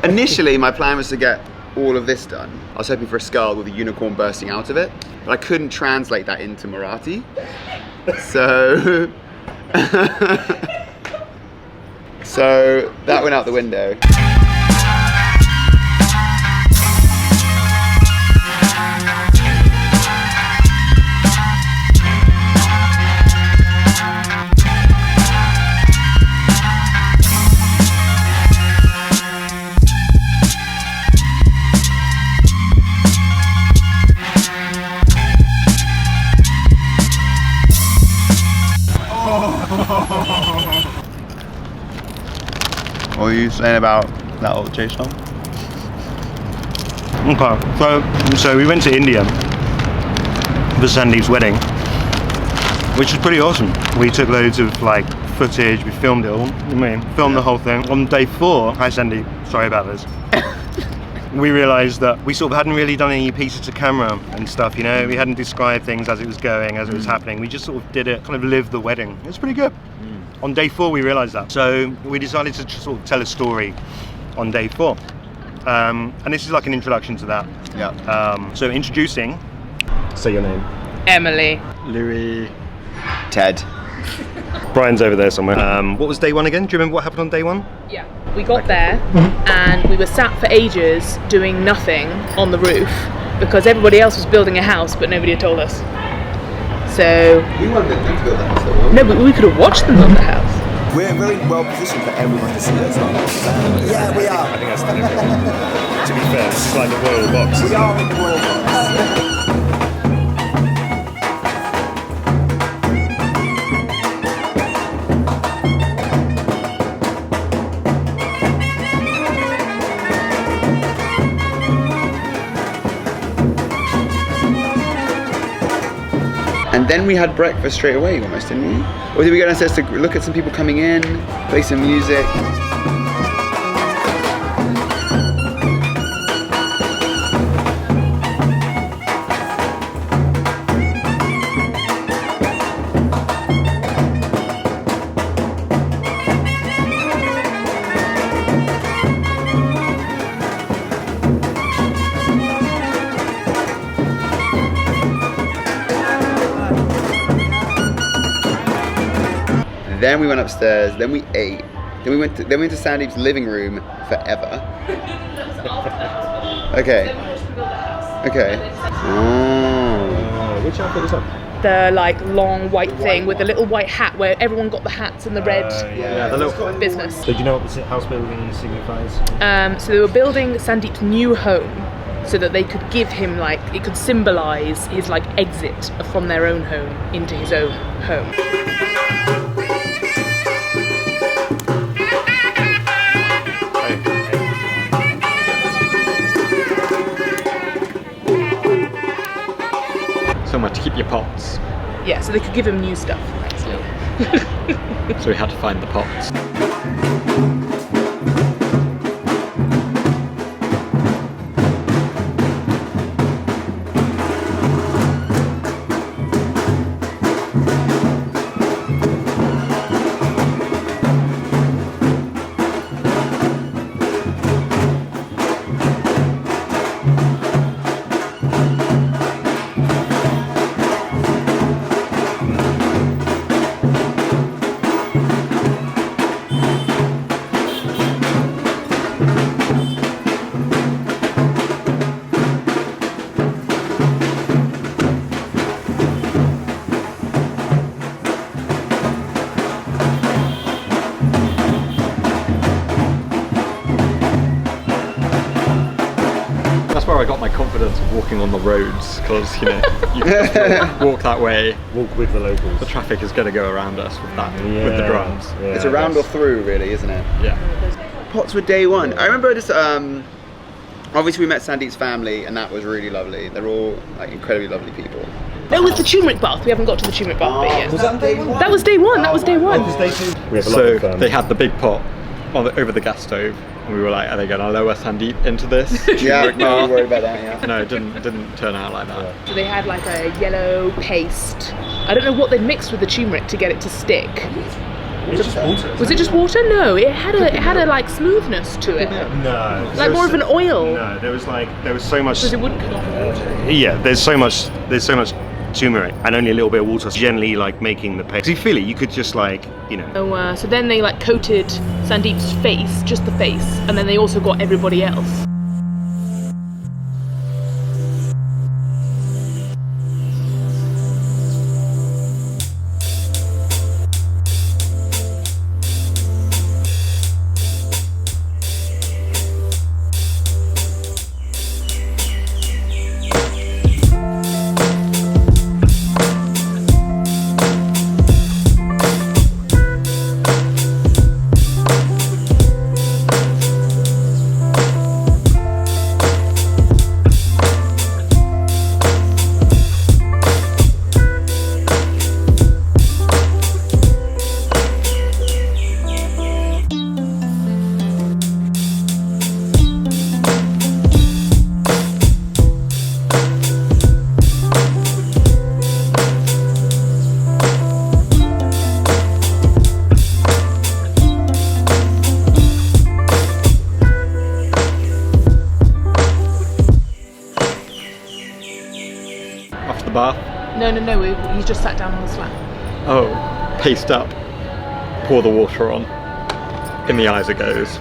Initially, my plan was to get all of this done. I was hoping for a skull with a unicorn bursting out of it, but I couldn't translate that into Marathi. So, so that went out the window. What were you saying about that old J song? Okay, so we went to India for Sandeep's wedding, which was pretty awesome. We took loads of like footage, we filmed it all. Filmed the whole thing. On day 4, hi Sandeep, sorry about this. We realised that we sort of hadn't really done any pieces to camera and stuff, you know. We hadn't described things as it was going, as it was happening. We just sort of did it, kind of lived the wedding. It was pretty good. On day 4 we realised that. So we decided to sort of tell a story on day 4. And this is like an introduction to that. Yeah. So introducing, say your name. Emily. Louis. Ted. Brian's over there somewhere. What was day 1 again? Do you remember what happened on day 1? Yeah. We got there and we were sat for ages doing nothing on the roof because everybody else was building a house but nobody had told us. So We wanted them to build the house though. no, but we could have watched them build the house. We're very well positioned for everyone to see us. Yeah, we are. I think that's the To be fair, this is like the royal box. We are in the Royal Box. And then we had breakfast straight away almost, didn't we? Or did we go downstairs to look at some people coming in, play some music? Then we went upstairs, then we ate, then we went to Sandeep's living room forever. Okay. Okay. Oh. Which outfit is that? The like long white thing with the little white hat where everyone got the hats and the red Yeah, the little business. So do you know what the house building signifies? So they were building Sandeep's new home so that they could give him like, it could symbolise his like exit from their own home into his own home. Somewhere to keep your pots. Yeah, so they could give him new stuff, actually. So we had to find the pots. That's where I got my confidence of walking on the roads, because you know you can just walk that way. Walk with the locals. The traffic is going to go around us with that, with the drums. Yeah, It's around or through, really, isn't it? Yeah. Pots were day 1. I remember just, obviously we met Sandeep's family, and that was really lovely. They're all like incredibly lovely people. No, with the turmeric bath. We haven't got to the turmeric bath bit yet. Was that day 1? That was day 1. That was day 1. We have a lot So of they had the big pot over the gas stove, and we were like, "Are they going to lower Sandeep into this?" Yeah, turmeric no, we bath? worried about that, yeah. No, it didn't turn out like that. So they had like a yellow paste. I don't know what they'd mixed with the turmeric to get it to stick. It's just water. Was it just water? No, it had a like smoothness to it. No. Like more of an oil. No, there was so much. Because it wouldn't come off the water. Yeah, there's so much turmeric and only a little bit of water. Generally, like making the paste. You feel it. You could just like, you know. So then they like coated Sandeep's face, just the face, and then they also got everybody else. After the bath. No, he just sat down on the slab. Oh, paste up. Pour the water on. In the eyes it goes.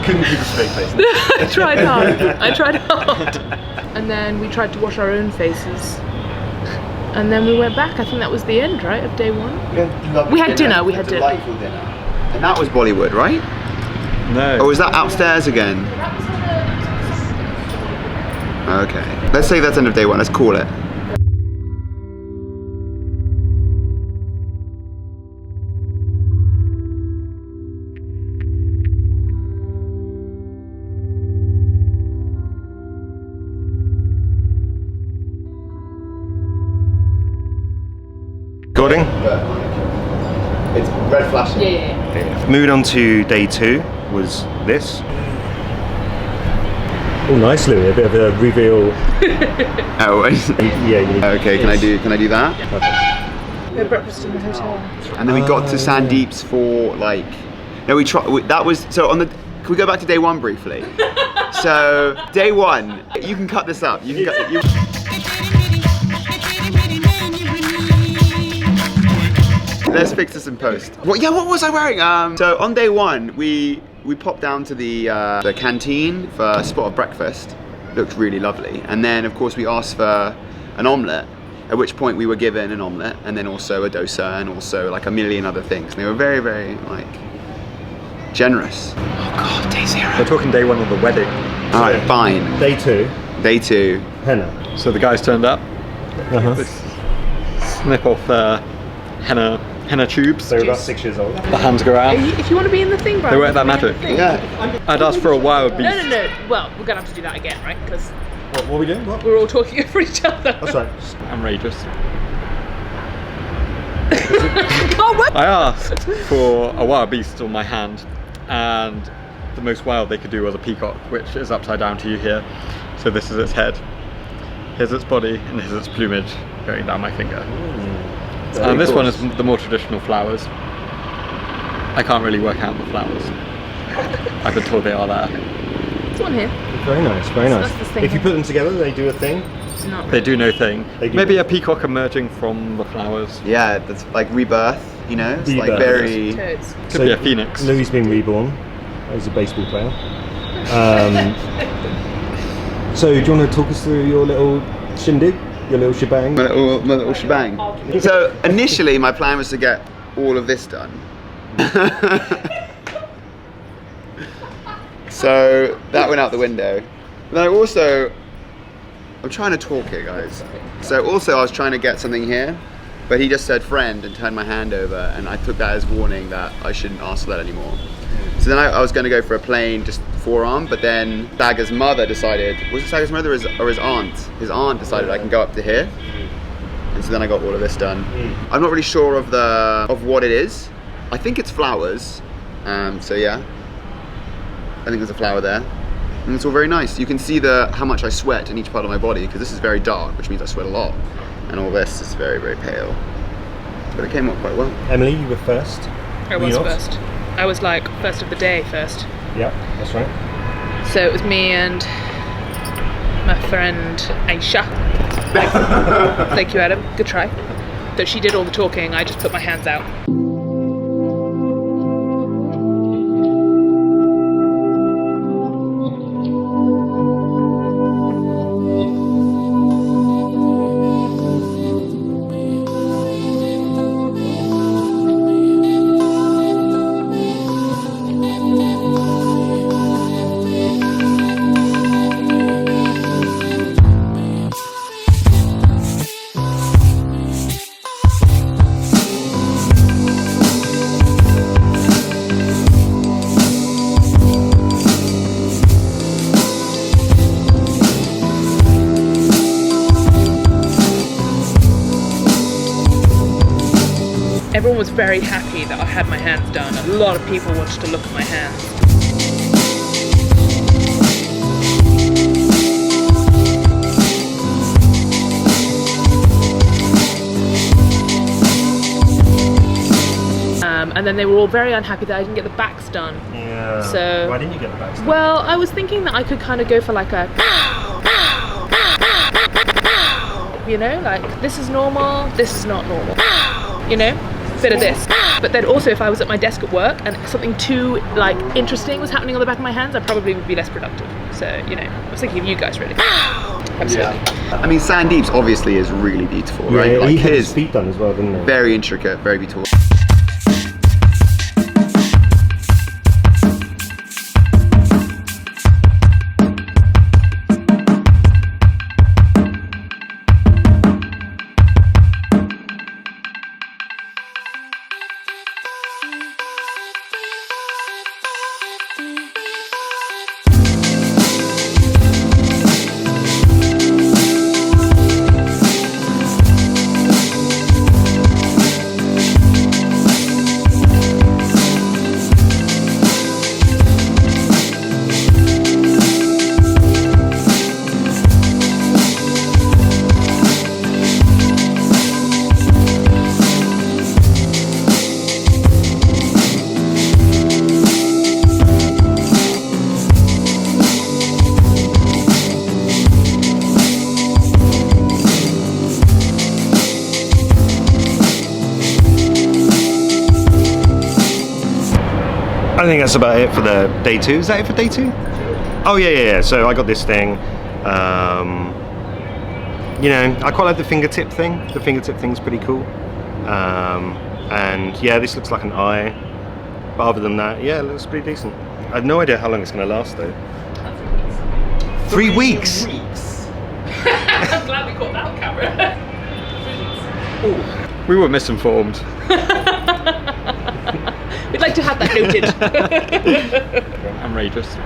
Couldn't keep a straight face. I tried hard. And then we tried to wash our own faces. And then we went back. I think that was the end, right, of day one? We had dinner. Delightful dinner. And that was Bollywood, right? No. Or was that upstairs again? Okay. Let's say that's end of day one. Let's call it. Recording? It's red flashing. Yeah. Moving on to day 2 was this. Oh, nice, Louis. A bit of a reveal. Oh, Yeah. okay. Can I do that? We had breakfast in the hotel. And then we got to Sandeep's for like. No, that was so on the. Can we go back to day 1 briefly? So day 1, you can cut this up. You can cut. Let's fix this in post. What was I wearing? So on day 1, we popped down to the canteen for a spot of breakfast. Looked really lovely. And then of course we asked for an omelette, at which point we were given an omelette and then also a dosa and also like a million other things. And they were very, very like generous. Oh God, day 0. We're talking day 1 of the wedding. All right, fine. Day 2, Day 2. henna. So the guys turned up. Snip off henna tubes. They were about 6 years old. The hands go out. If you want to be in the thing, Brian. They weren't that you can be in magic. the thing. Yeah. I'd asked for a wild beast. No. Well, we're gonna have to do that again, right? Because What are we doing? What? we're all talking over each other. That's right. Outrageous. Oh, what? I asked for a wild beast on my hand, and the most wild they could do was a peacock, which is upside down to you here. So this is its head, here's its body, and here's its plumage going down my finger. And this one is the more traditional flowers. I can't really work out the flowers. I've been told they are there. There's one here. Very nice, very nice. that's the thing. If you put them together, they do a thing. It's not. They do no thing. They do Maybe no a peacock emerging from the flowers. Yeah, that's like rebirth. You know, it's like Rebirth. very. Toads. Could be a phoenix. Louis been reborn as a baseball player. So do you want to talk us through your little shindig, your little shebang? My little shebang. So initially, my plan was to get all of this done. So that went out the window. But then I'm trying to talk here, guys. So also I was trying to get something here, but he just said friend and turned my hand over, and I took that as warning that I shouldn't ask for that anymore. So then I was going to go for a plain just forearm, but then Dagger's mother decided, was it Dagger's mother or his aunt? His aunt decided I can go up to here. And so then I got all of this done. I'm not really sure of what it is. I think it's flowers. So yeah, I think there's a flower there. And it's all very nice. You can see how much I sweat in each part of my body, because this is very dark, which means I sweat a lot. And all this is very, very pale. But it came out quite well. Emily, you were first. I Were you was not? first. I was like first of the day first. Yeah, that's right. So it was me and my friend Aisha. Thank you, Adam. Good try. So she did all the talking. I just put my hands out. Everyone was very happy that I had my hands done. A lot of people wanted to look at my hands. And then they were all very unhappy that I didn't get the backs done. Yeah. So- why didn't you get the back? Well, I was thinking that I could kind of go for like a, you know, like this is normal, this is not normal, you know, bit of this. But then also if I was at my desk at work and something too like interesting was happening on the back of my hands, I probably would be less productive. So, you know, I was thinking of you guys really. Absolutely. I mean, Sandeep's obviously is really beautiful, Yeah, right? he Like had his his feet done as well, didn't he? very intricate, very beautiful. I think that's about it for the day 2. Is that it for day 2? Oh yeah. So I got this thing. You know, I quite like the fingertip thing. The fingertip thing's pretty cool. And yeah, this looks like an eye. But other than that, yeah, it looks pretty decent. I have no idea how long it's going to last though. 3 weeks. I'm glad we caught that on camera. We were misinformed. We'd like to have that noted. Outrageous.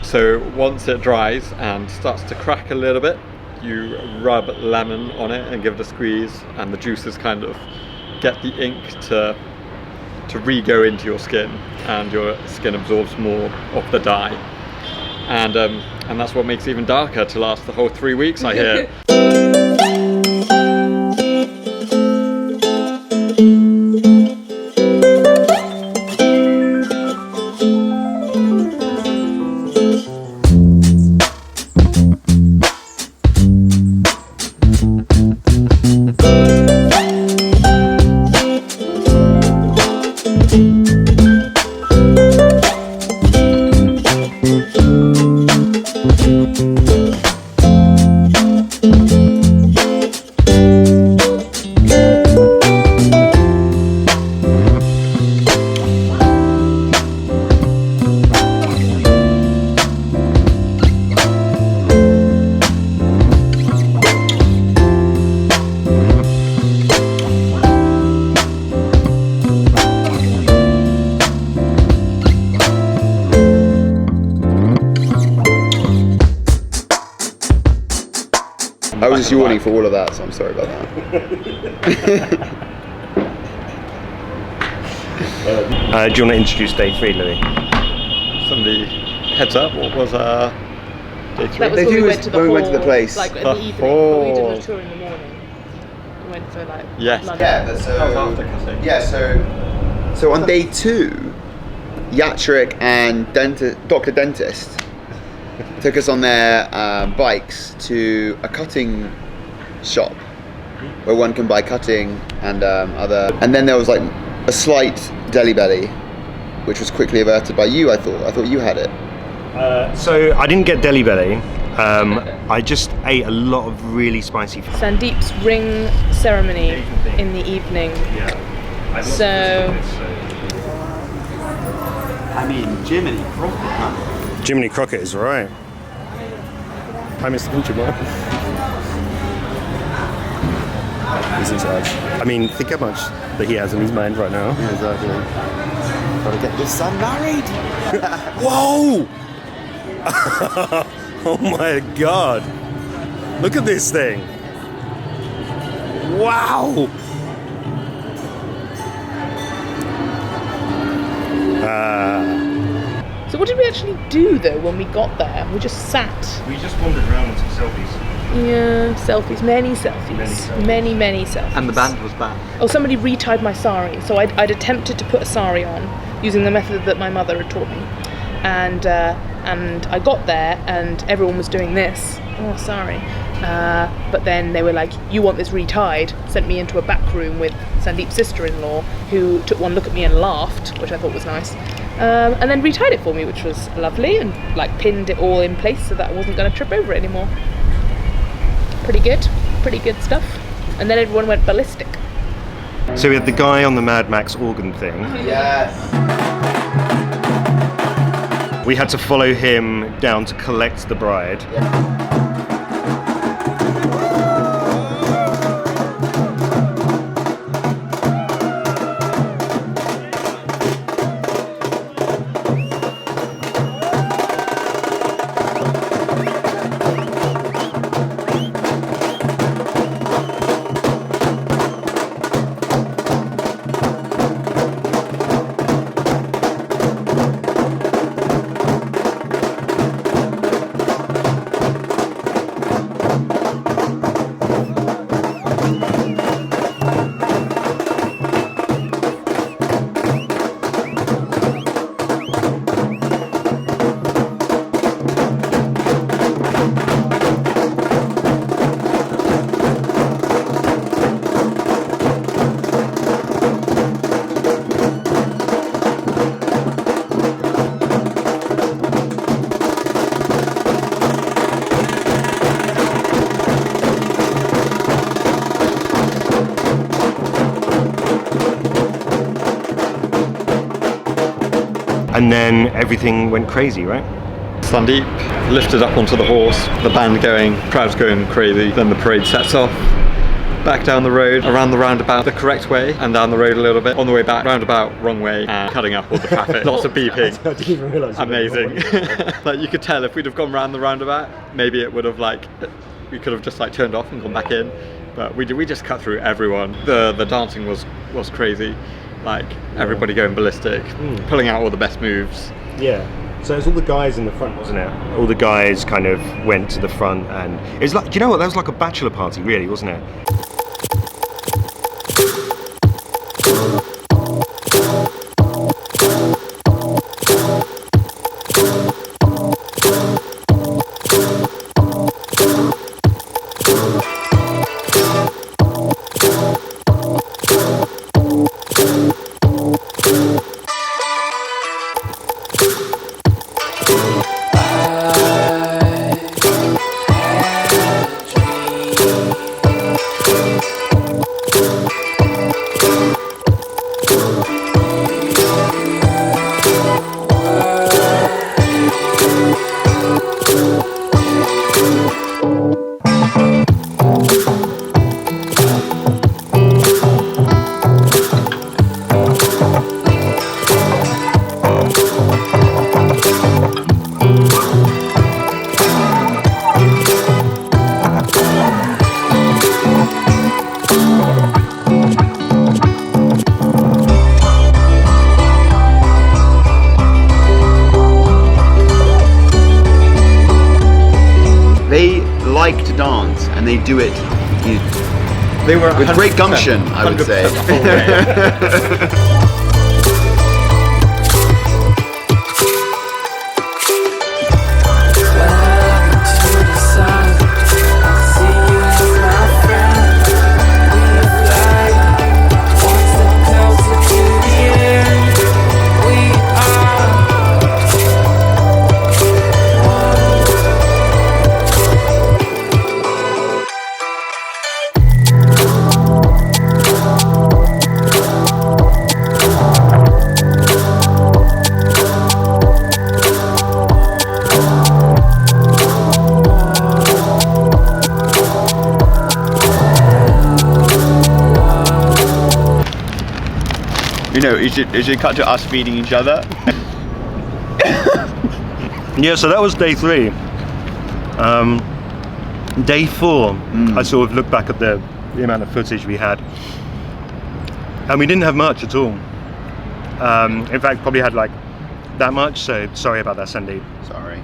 So once it dries and starts to crack a little bit, you rub lemon on it and give it a squeeze, and the juices kind of get the ink to re-go into your skin, and your skin absorbs more of the dye. And that's what makes it even darker to last the whole 3 weeks, I hear. on I the was back just of the yawning bike. for all of that, so I'm sorry about that. Do you want to introduce day 3, Louis? Somebody heads up. What was day 3? That was Day when three we was went to the when we hall, went to the place. like in The the evening. But we did hall. a tour in the morning. We went for like Yes. lunch. Yeah, but That was after cutting. so on day 2, Yatrik and Dr. Dentist took us on their bikes to a cutting shop where one can buy cutting and other. And then there was like a slight deli belly, which was quickly averted by you. I thought you had it. So I didn't get deli belly. I just ate a lot of really spicy food. Sandeep's ring ceremony in the evening. Yeah. So- I mean, Jiminy Crockett, huh? Jiminy Crockett is right. Hi, Mr. Pinchimore. He's in charge. I mean, think how much that he has in his mind right now. Yeah, exactly. Gotta get your son married. Whoa! Oh my god! Look at this thing! Wow! So what did we actually do though when we got there? We just sat. We just wandered around and took selfies. Yeah, selfies, many selfies, many selfies. And the band was back. Oh, somebody retied my sari. So I'd attempted to put a sari on using the method that my mother had taught me, and I got there and everyone was doing this. Oh, sorry. But then they were like, "You want this retied?" Sent me into a back room with Sandeep's sister-in-law, who took one look at me and laughed, which I thought was nice. And then retied it for me, which was lovely, and like pinned it all in place so that I wasn't going to trip over it anymore. Pretty good stuff. And then everyone went ballistic. So we had the guy on the Mad Max organ thing. Yes. We had to follow him down to collect the bride. And then everything went crazy, right? Sandeep lifted up onto the horse, the band going, crowd's going crazy, then the parade sets off. Back down the road, around the roundabout the correct way, and down the road a little bit. On the way back, roundabout, wrong way, and cutting up all the traffic. Lots of beeping. I didn't even realise. Amazing. Like you could tell if we'd have gone round the roundabout, maybe it would have we could have just turned off and gone back in. But we just cut through everyone. The dancing was crazy. Like everybody going ballistic, pulling out all the best moves. Yeah. So it was all the guys in the front, wasn't it? All the guys kind of went to the front, and it was like, do you know what? That was like a bachelor party, really, wasn't it? they like to dance and they do it They were with great 100%, gumption, I would say. 100% the whole way. You know, it should cut to us feeding each other. Yeah, so that was day 3. Day 4, I sort of looked back at the amount of footage we had, and we didn't have much at all. In fact, probably had like that much, so sorry about that, Sandeep. Sorry.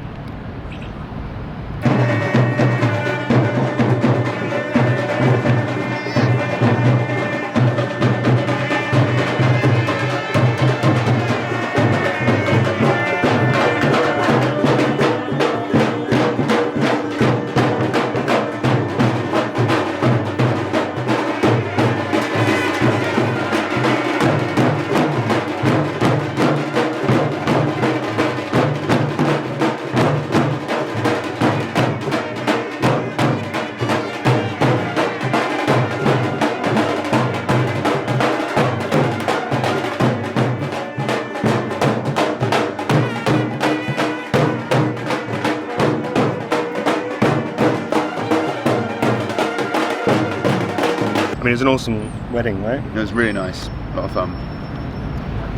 I mean, it's an awesome wedding, right? It was really nice. A lot of fun.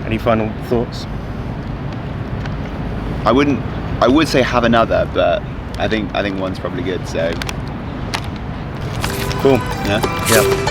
Any final thoughts? I would say have another, but I think one's probably good, so Cool. yeah. Yeah.